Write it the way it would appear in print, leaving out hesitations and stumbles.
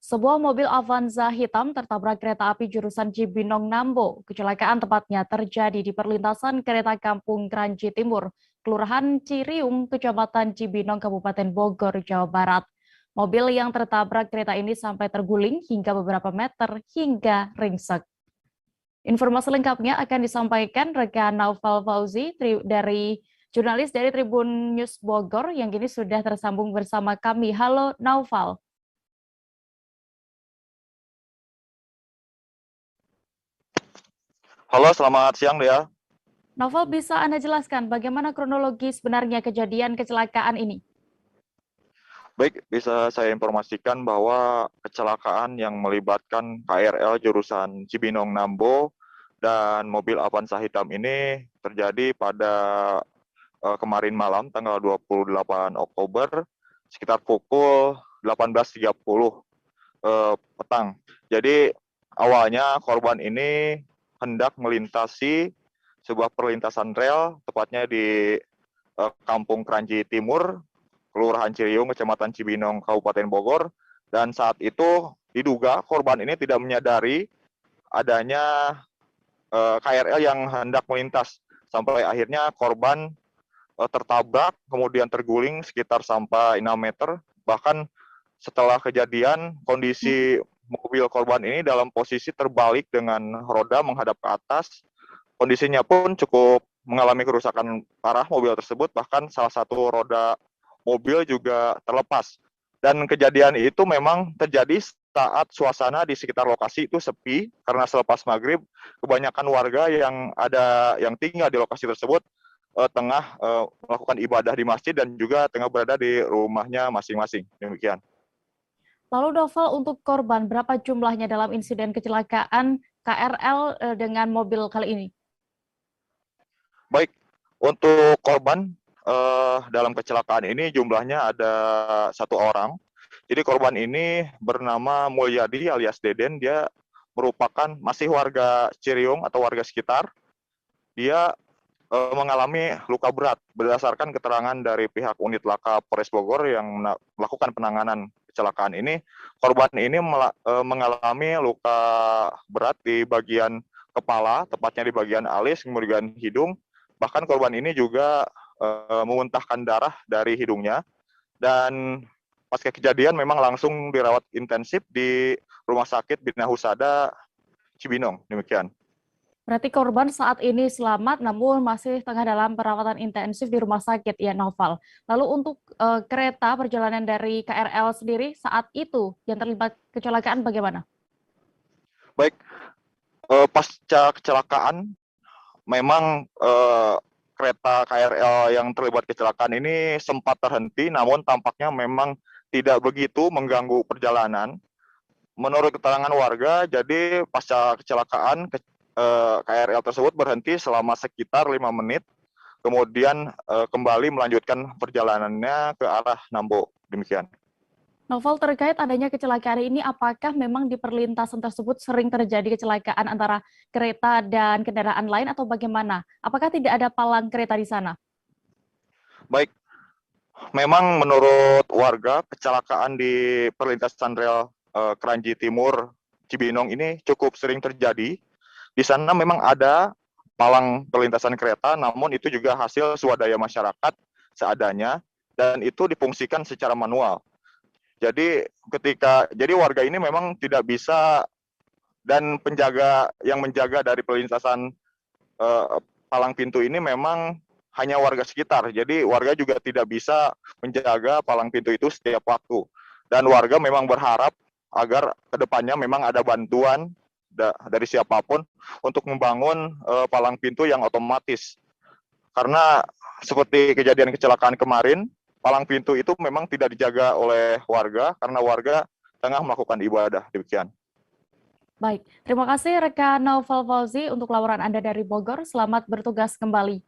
Sebuah mobil Avanza hitam tertabrak kereta api jurusan Cibinong Nambo. Kecelakaan tepatnya terjadi di perlintasan kereta Kampung Kranji Timur, Kelurahan Ciriung, Kecamatan Cibinong, Kabupaten Bogor, Jawa Barat. Mobil yang tertabrak kereta ini sampai terguling hingga beberapa meter hingga ringsek. Informasi lengkapnya akan disampaikan rekan Naufal Fauzi dari jurnalis dari Tribun News Bogor yang kini sudah tersambung bersama kami. Halo Naufal. Halo, selamat siang, Dea. Novel, bisa Anda jelaskan bagaimana kronologi sebenarnya kejadian kecelakaan ini? Baik, bisa saya informasikan bahwa kecelakaan yang melibatkan KRL jurusan Cibinong Nambo dan mobil Avanza hitam ini terjadi pada kemarin malam, tanggal 28 Oktober, sekitar pukul 18.30 petang. Jadi, awalnya korban ini hendak melintasi sebuah perlintasan rel, tepatnya di Kampung Kranji Timur, Kelurahan Ciriung, Kecamatan Cibinong, Kabupaten Bogor, dan saat itu diduga korban ini tidak menyadari adanya KRL yang hendak melintas, sampai akhirnya korban tertabrak, kemudian terguling sekitar sampai 6 meter, bahkan setelah kejadian kondisi mobil korban ini dalam posisi terbalik dengan roda menghadap ke atas. Kondisinya pun cukup mengalami kerusakan parah mobil tersebut, bahkan salah satu roda mobil juga terlepas. Dan kejadian itu memang terjadi saat suasana di sekitar lokasi itu sepi, karena selepas maghrib kebanyakan warga yang tinggal di lokasi tersebut tengah melakukan ibadah di masjid dan juga tengah berada di rumahnya masing-masing. Demikian. Lalu Novel, untuk korban berapa jumlahnya dalam insiden kecelakaan KRL dengan mobil kali ini? Baik, untuk korban dalam kecelakaan ini jumlahnya ada 1 orang. Jadi korban ini bernama Mulyadi alias Deden. Dia merupakan masih warga Ciriung atau warga sekitar. Dia mengalami luka berat berdasarkan keterangan dari pihak unit laka Polres Bogor yang melakukan penanganan kecelakaan ini. Korban ini mengalami luka berat di bagian kepala, tepatnya di bagian alis, kemudian hidung. Bahkan korban ini juga memuntahkan darah dari hidungnya, dan pasca kejadian memang langsung dirawat intensif di Rumah Sakit Bina Husada Cibinong. Demikian. Berarti korban saat ini selamat namun masih tengah dalam perawatan intensif di rumah sakit ya, Novel. Lalu untuk kereta perjalanan dari KRL sendiri saat itu yang terlibat kecelakaan bagaimana? Baik, pasca kecelakaan memang kereta KRL yang terlibat kecelakaan ini sempat terhenti, namun tampaknya memang tidak begitu mengganggu perjalanan. Menurut keterangan warga, jadi pasca kecelakaan KRL tersebut berhenti selama sekitar 5 menit, kemudian kembali melanjutkan perjalanannya ke arah Nambo. Demikian. Novel, terkait adanya kecelakaan ini, apakah memang di perlintasan tersebut sering terjadi kecelakaan antara kereta dan kendaraan lain atau bagaimana? Apakah tidak ada palang kereta di sana? Baik, memang menurut warga kecelakaan di perlintasan rel Kranji Timur Cibinong ini cukup sering terjadi. Di sana memang ada palang perlintasan kereta, namun itu juga hasil swadaya masyarakat seadanya, dan itu difungsikan secara manual. Jadi warga ini memang tidak bisa, dan penjaga yang menjaga dari perlintasan palang pintu ini memang hanya warga sekitar. Jadi warga juga tidak bisa menjaga palang pintu itu setiap waktu. Dan warga memang berharap agar kedepannya memang ada bantuan dari siapapun untuk membangun palang pintu yang otomatis. Karena seperti kejadian kecelakaan kemarin, palang pintu itu memang tidak dijaga oleh warga karena warga tengah melakukan ibadah. Demikian. Baik, terima kasih rekan Naufal Fauzi untuk laporan Anda dari Bogor. Selamat bertugas kembali.